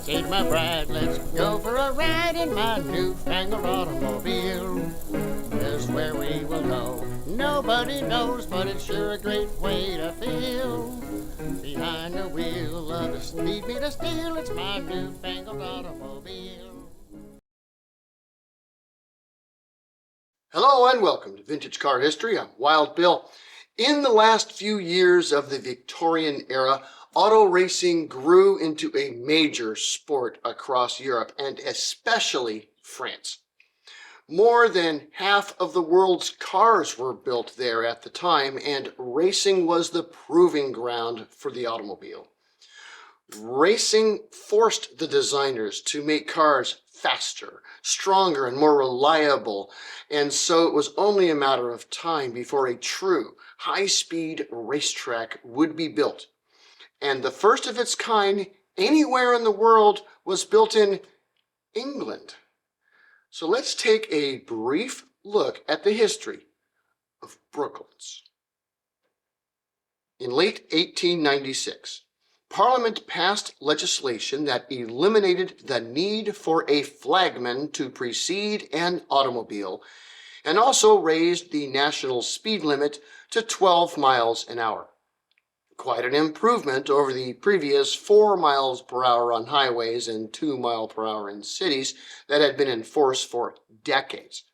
Take my bride, let's go for a ride in my newfangled automobile. Just where we will go, nobody knows, but it's sure a great way to feel. Behind the wheel of the speed meter steel, it's my newfangled automobile. Hello and welcome to Vintage Car History. I'm Wild Bill. In the last few years of the Victorian era, auto racing grew into a major sport across Europe and especially France. More than half of the world's cars were built there at the time, and racing was the proving ground for the automobile. Racing forced the designers to make cars faster, stronger, and more reliable, and so it was only a matter of time before a true high-speed racetrack would be built. And the first of its kind anywhere in the world was built in England. So let's take a brief look at the history of Brooklands. In late 1896, Parliament passed legislation that eliminated the need for a flagman to precede an automobile and also raised the national speed limit to 12 miles an hour. Quite an improvement over the previous 4 miles per hour on highways and 2 miles per hour in cities that had been in force for decades.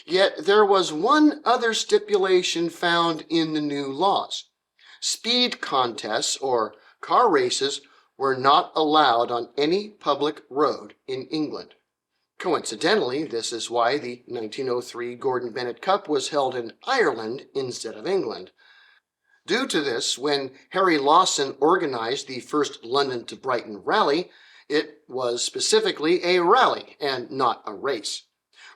Yet there was one other stipulation found in the new laws. Speed contests, or car races, were not allowed on any public road in England. Coincidentally, this is why the 1903 Gordon Bennett Cup was held in Ireland instead of England. Due to this, when Harry Lawson organized the first London to Brighton rally, it was specifically a rally and not a race.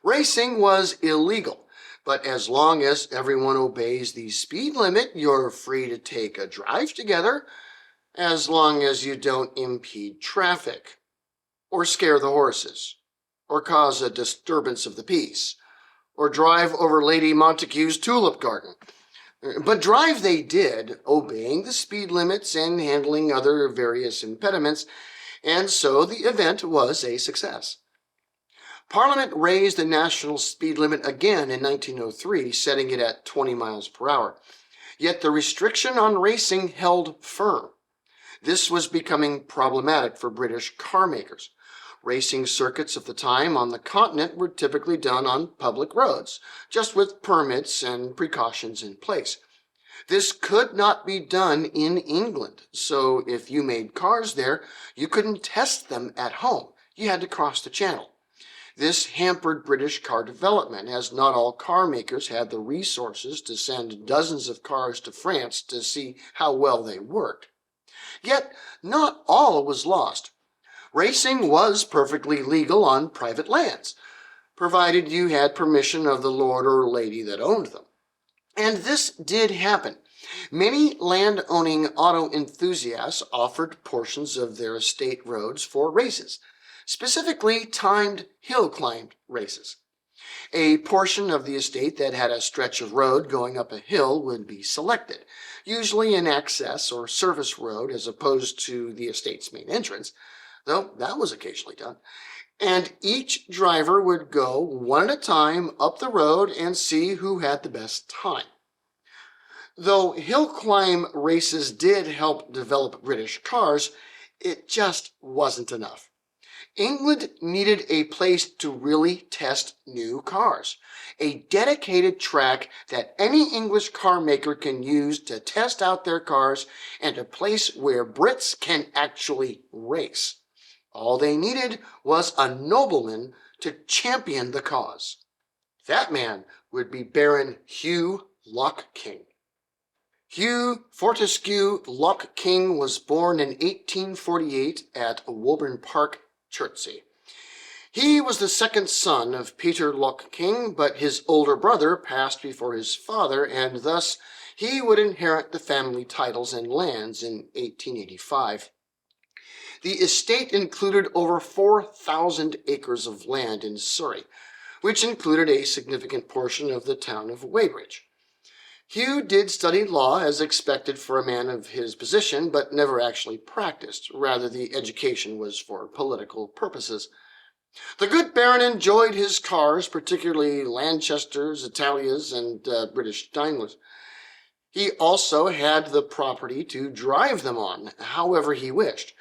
Racing was illegal, but as long as everyone obeys the speed limit, you're free to take a drive together, as long as you don't impede traffic, or scare the horses, or cause a disturbance of the peace, or drive over Lady Montague's tulip garden. But drive they did, obeying the speed limits and handling other various impediments, and so the event was a success. Parliament raised the national speed limit again in 1903, setting it at 20 miles per hour. Yet the restriction on racing held firm. This was becoming problematic for British car makers. Racing circuits of the time on the continent were typically done on public roads, just with permits and precautions in place. This could not be done in England, so if you made cars there, you couldn't test them at home. You had to cross the channel. This hampered British car development, as not all car makers had the resources to send dozens of cars to France to see how well they worked. Yet, not all was lost. Racing was perfectly legal on private lands, provided you had permission of the lord or lady that owned them. And this did happen. Many land-owning auto enthusiasts offered portions of their estate roads for races, specifically timed hill-climbed races. A portion of the estate that had a stretch of road going up a hill would be selected, usually an access or service road as opposed to the estate's main entrance, though that was occasionally done. And each driver would go one at a time up the road and see who had the best time. Though hill climb races did help develop British cars, it just wasn't enough. England needed a place to really test new cars, a dedicated track that any English car maker can use to test out their cars, and a place where Brits can actually race. All they needed was a nobleman to champion the cause. That man would be Baron Hugh Lock-King. Hugh Fortescue Lock-King was born in 1848 at Woburn Park, Chertsey. He was the second son of Peter Lock-King, but his older brother passed before his father, and thus he would inherit the family titles and lands in 1885. The estate included over 4,000 acres of land in Surrey, which included a significant portion of the town of Weybridge. Hugh did study law as expected for a man of his position, but never actually practiced. Rather, the education was for political purposes. The good baron enjoyed his cars, particularly Lanchesters, Italias, and British Daimlers. He also had the property to drive them on, however he wished,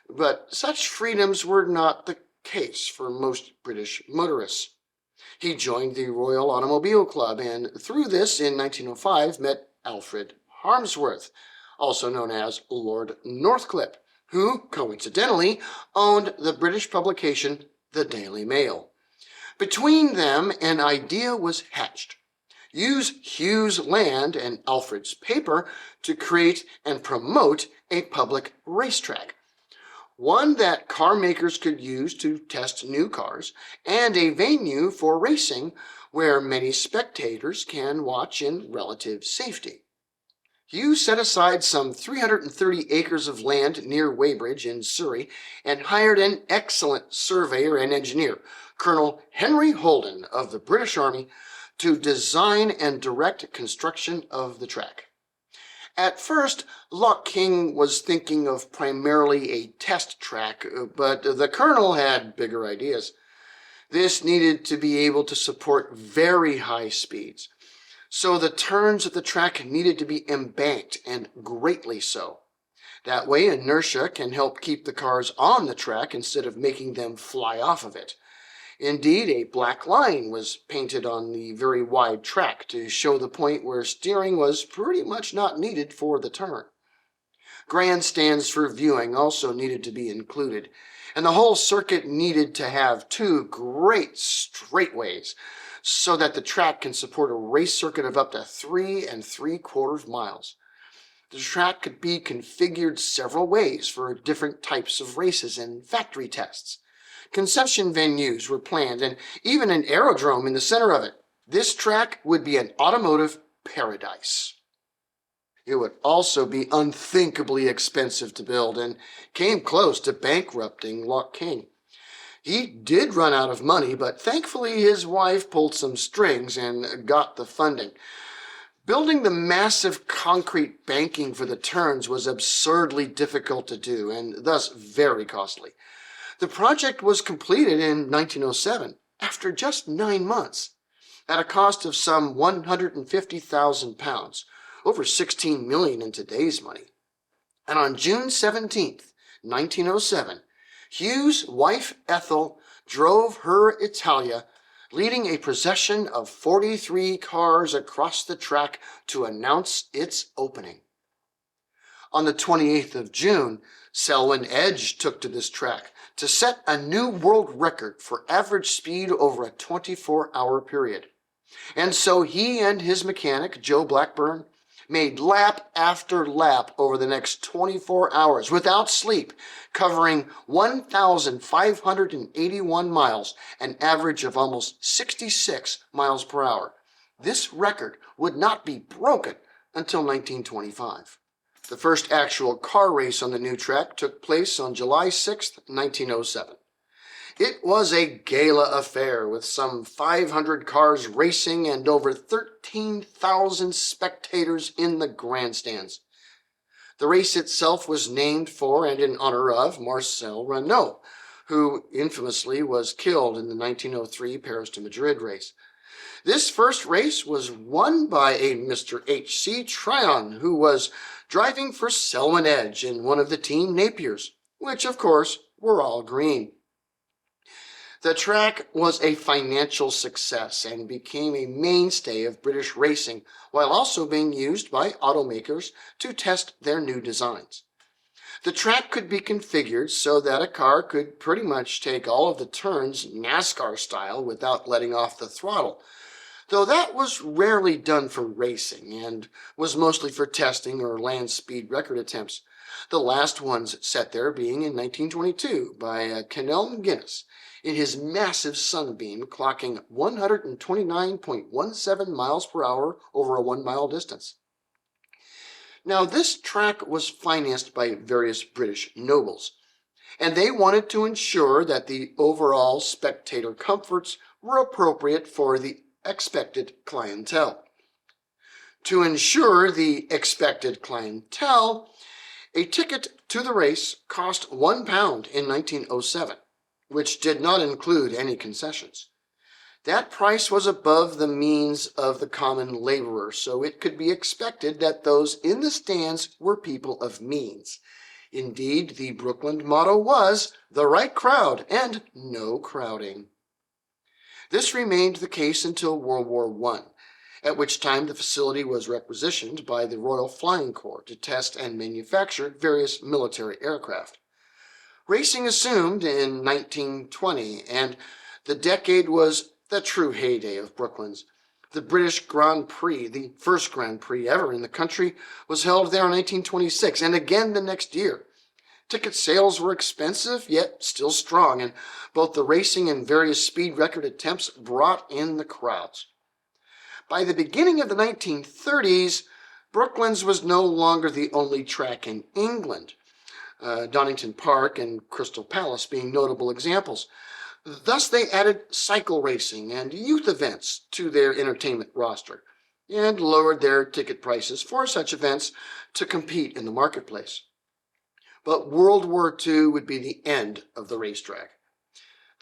but such freedoms were not the case for most British motorists. He joined the Royal Automobile Club and through this in 1905 met Alfred Harmsworth, also known as Lord Northcliffe, who coincidentally owned the British publication The Daily Mail. Between them an idea was hatched. Use Hugh's land and Alfred's paper to create and promote a public racetrack, one that car makers could use to test new cars, and a venue for racing where many spectators can watch in relative safety. Hugh set aside some 330 acres of land near Weybridge in Surrey and hired an excellent surveyor and engineer, Colonel Henry Holden of the British Army, to design and direct construction of the track. At first, Loch King was thinking of primarily a test track, but the colonel had bigger ideas. This needed to be able to support very high speeds, so the turns of the track needed to be embanked, and greatly so. That way, inertia can help keep the cars on the track instead of making them fly off of it. Indeed, a black line was painted on the very wide track to show the point where steering was pretty much not needed for the turn. Grandstands for viewing also needed to be included, and the whole circuit needed to have two great straightaways so that the track can support a race circuit of up to 3 3/4 miles. The track could be configured several ways for different types of races and factory tests. Concession venues were planned, and even an aerodrome in the center of it. This track would be an automotive paradise. It would also be unthinkably expensive to build and came close to bankrupting Loch King. He did run out of money, but thankfully his wife pulled some strings and got the funding. Building the massive concrete banking for the turns was absurdly difficult to do and thus very costly. The project was completed in 1907, after just 9 months, at a cost of some £150,000, over $16 million in today's money. And on June 17th, 1907, Hugh's wife Ethel drove her Italia, leading a procession of 43 cars across the track to announce its opening. On the 28th of June, Selwyn Edge took to this track to set a new world record for average speed over a 24-hour period. And so he and his mechanic, Joe Blackburn, made lap after lap over the next 24 hours without sleep, covering 1,581 miles, an average of almost 66 miles per hour. This record would not be broken until 1925. The first actual car race on the new track took place on July 6, 1907. It was a gala affair with some 500 cars racing and over 13,000 spectators in the grandstands. The race itself was named for and in honor of Marcel Renault, who infamously was killed in the 1903 Paris to Madrid race. This first race was won by a Mr. H.C. Tryon, who was driving for Selwyn Edge in one of the team Napiers, which of course were all green. The track was a financial success and became a mainstay of British racing, while also being used by automakers to test their new designs. The track could be configured so that a car could pretty much take all of the turns NASCAR style without letting off the throttle, though that was rarely done for racing and was mostly for testing or land speed record attempts, the last ones set there being in 1922 by Kennel McGuinness in his massive Sunbeam, clocking 129.17 miles per hour over a 1-mile distance. Now, this track was financed by various British nobles, and they wanted to ensure that the overall spectator comforts were appropriate for the expected clientele. To ensure the expected clientele, a ticket to the race cost £1 in 1907, which did not include any concessions. That price was above the means of the common laborer, so it could be expected that those in the stands were people of means. Indeed, the Brookland motto was, "The right crowd and no crowding." This remained the case until World War I, at which time the facility was requisitioned by the Royal Flying Corps to test and manufacture various military aircraft. Racing assumed in 1920, and the decade was the true heyday of Brooklands. The British Grand Prix, the first Grand Prix ever in the country, was held there in 1926 and again the next year. Ticket sales were expensive, yet still strong, and both the racing and various speed record attempts brought in the crowds. By the beginning of the 1930s, Brooklands was no longer the only track in England, Donington Park and Crystal Palace being notable examples. Thus, they added cycle racing and youth events to their entertainment roster and lowered their ticket prices for such events to compete in the marketplace. But World War II would be the end of the racetrack.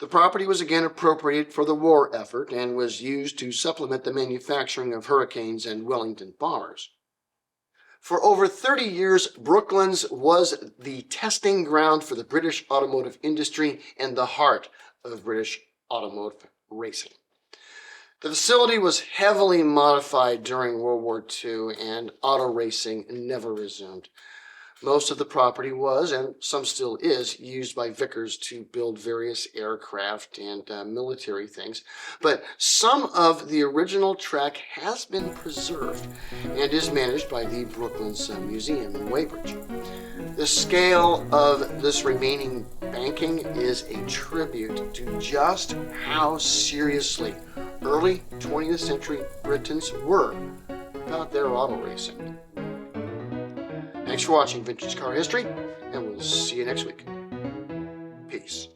The property was again appropriated for the war effort and was used to supplement the manufacturing of Hurricanes and Wellington bombers. For over 30 years, Brooklands was the testing ground for the British automotive industry and the heart of British automotive racing. The facility was heavily modified during World War II, and auto racing never resumed. Most of the property was, and some still is, used by Vickers to build various aircraft and military things, but some of the original track has been preserved and is managed by the Brooklands Museum in Weybridge. The scale of this remaining banking is a tribute to just how seriously early 20th century Britons were about their auto racing. Thanks for watching Vintage Car History, and we'll see you next week. Peace.